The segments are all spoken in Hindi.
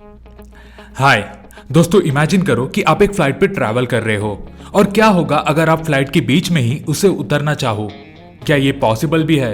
हाय दोस्तों, इमेजिन करो कि आप एक फ्लाइट पे ट्रैवल कर रहे हो और क्या होगा अगर आप फ्लाइट के बीच में ही उसे उतरना चाहो। क्या ये पॉसिबल भी है?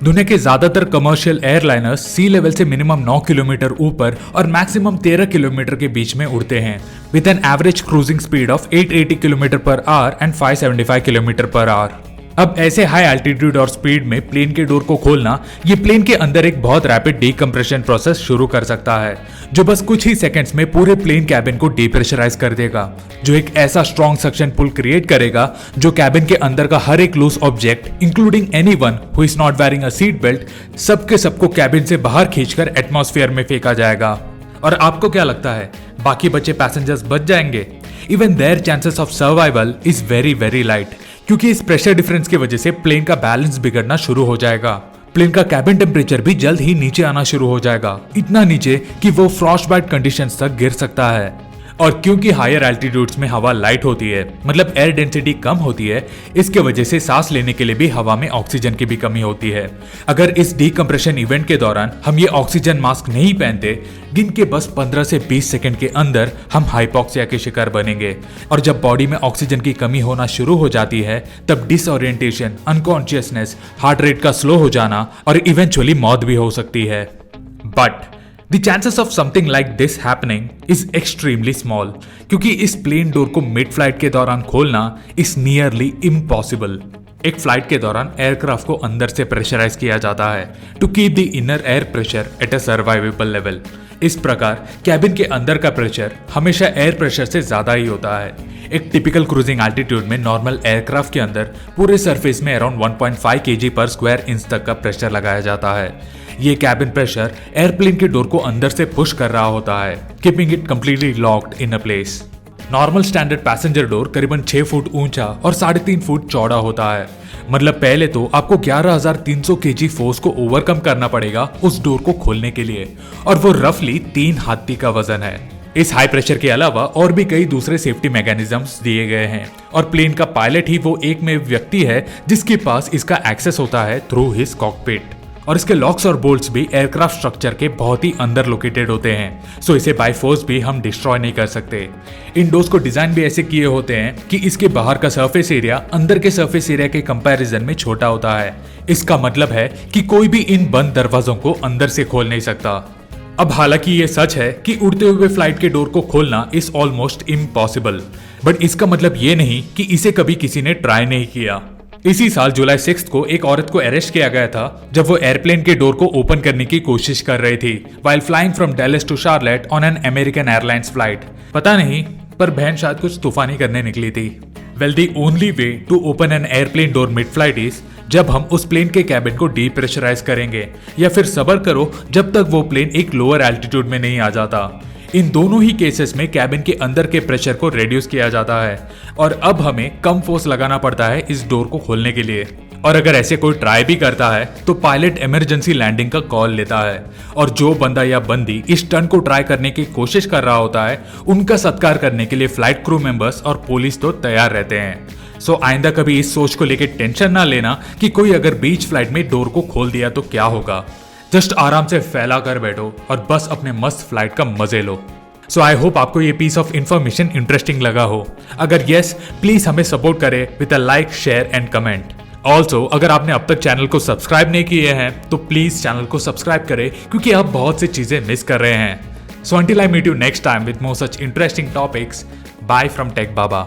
दुनिया के ज्यादातर कमर्शियल एयरलाइनर्स सी लेवल से मिनिमम 9 किलोमीटर ऊपर और मैक्सिमम 13 किलोमीटर के बीच में उड़ते हैं with an average cruising speed of 880 kilometre per hour and 575 kilometre per hour. अब ऐसे हाई एल्टीट्यूड और स्पीड में प्लेन के डोर को खोलना ये प्लेन के अंदर एक बहुत रैपिड डीकम्प्रेशन प्रोसेस शुरू कर सकता है जो बस कुछ ही सेकंड्स में पूरे प्लेन कैबिन को डीप्रेशराइज कर देगा, जो एक ऐसा स्ट्रॉन्ग सक्शन पुल क्रिएट करेगा जो कैबिन के अंदर का हर एक loose object including anyone who is not wearing a seat belt सबके सबको कैबिन से बाहर खींचकर एटमॉस्फेयर में फेंका जाएगा। और आपको क्या लगता है बाकी बचे पैसेंजर्स बच जाएंगे? Even there chances of survival is very very light, क्योंकि इस प्रेशर डिफरेंस की वजह से प्लेन का बैलेंस बिगड़ना शुरू हो जाएगा। प्लेन का कैबिन टेम्परेचर भी जल्द ही नीचे आना शुरू हो जाएगा, इतना नीचे कि वो फ्रॉस्टबाइट कंडीशंस तक गिर सकता है। और क्योंकि हायर एल्टीट्यूड्स में हवा लाइट होती है, मतलब एयर डेंसिटी कम होती है, इसके वजह से सांस लेने के लिए भी हवा में ऑक्सीजन की भी कमी होती है। अगर इस डीकम्प्रेशन इवेंट के दौरान हम ये ऑक्सीजन मास्क नहीं पहनते, दिन के बस 15 से 20 सेकंड के अंदर हम हाइपोक्सिया के शिकार बनेंगे। और जब बॉडी में ऑक्सीजन की कमी होना शुरू हो जाती है, तब डिसओरिएंटेशन, अनकॉन्शियसनेस, हार्ट रेट का स्लो हो जाना और इवेंचुअली मौत भी हो सकती है। But The chances of something like this happening is extremely small, क्योंकि इस प्लेन डोर को मिड फ्लाइट के दौरान खोलना is nearly impossible। एक फ्लाइट के दौरान एयरक्राफ्ट को अंदर से प्रेशराइज किया जाता है to keep the inner air pressure at a survivable level. इस प्रकार कैबिन के अंदर का प्रेशर हमेशा एयर प्रेशर से ज्यादा ही होता है। एक टिपिकल क्रूजिंग एल्टीट्यूड में नॉर्मल एयरक्राफ्ट के अंदर पूरे सरफेस में अराउंड 1.5 kg पर स्क्वायर इंच तक का प्रेशर लगाया जाता है। ये कैबिन प्रेशर एयरप्लेन के डोर को अंदर से पुश कर रहा होता है, keeping it completely locked in a place. Normal standard passenger door करीबन 6 फुट ऊंचा और 3.5 फुट चौड़ा होता है। मतलब पहले तो आपको 11,300 kg फोर्स को ओवरकम करना पड़ेगा उस डोर को खोलने के लिए, और वो रफली 3 हाथी का वजन है। इस हाई प्रेशर के अलावा और भी कई दूसरे सेफ्टी मैकेनिज्म्स दिए गए हैं, और प्लेन का पायलट ही वो एकमेव व्यक्ति है जिसके पास इसका एक्सेस होता है थ्रू हिज कॉकपिट। और इसके लॉक्स और बोल्ट्स भी एयरक्राफ्ट स्ट्रक्चर के बहुत ही अंदर लोकेटेड होते हैं, सो इसे बाय फोर्स भी हम डिस्ट्रॉय नहीं कर सकते। इन डोर्स को डिजाइन भी ऐसे किए होते हैं कि इसके बाहर का सरफेस एरिया अंदर के सरफेस एरिया के कंपैरिजन में छोटा होता है। इसका मतलब है कि कोई भी इन बंद दरवाजों को अंदर से खोल नहीं सकता। अब हालांकि ये सच है कि उड़ते हुए फ्लाइट के डोर को खोलना इज ऑलमोस्ट इम्पॉसिबल, बट इसका मतलब ये नहीं कि इसे कभी किसी ने ट्राई नहीं किया। इसी साल जुलाई 6 को एक औरत को अरेस्ट किया गया था जब वो एयरप्लेन के डोर को ओपन करने की कोशिश कर रही थी while flying from Dallas to Charlotte on an American airlines flight. पता नहीं, पर बहन शायद कुछ तूफानी करने निकली थी। Well, the only way to open an airplane door mid flight is जब हम उस प्लेन के कैबिन को डीप्रेशराइज करेंगे, या फिर सब्र करो जब तक वो प्लेन एक लोअर एल्टीट्यूड में नहीं आ जाता। इन दोनों ही केसेस में कैबिन के अंदर के प्रेशर को रिड्यूस किया जाता है, और अब हमें कम फोर्स लगाना पड़ता है इस डोर को खोलने के लिए। और अगर ऐसे कोई ट्राई भी करता है तो पायलट इमरजेंसी लैंडिंग का कॉल लेता है, और जो बंदा या बंदी इस स्टंट को ट्राई करने की कोशिश कर रहा होता है उनका सत्कार करने के लिए फ्लाइट क्रू मेंबर्स और पुलिस तो तैयार रहते हैं। सो आइंदा कभी इस सोच को लेकर टेंशन ना लेना कि कोई अगर बीच फ्लाइट में डोर को खोल दिया तो क्या होगा। जस्ट आराम से फैला कर बैठो और बस अपने मस्त फ्लाइट का मजे लो। सो आई होप आपको ये पीस ऑफ इंफॉर्मेशन इंटरेस्टिंग लगा हो। अगर यस, प्लीज हमें सपोर्ट करें with a like, share and comment. Also अगर आपने अब तक चैनल को सब्सक्राइब नहीं किए हैं तो प्लीज चैनल को सब्सक्राइब करें, क्योंकि आप बहुत सी चीजें मिस कर रहे हैं। So until I meet you next time with more such interesting topics, bye from tech Baba.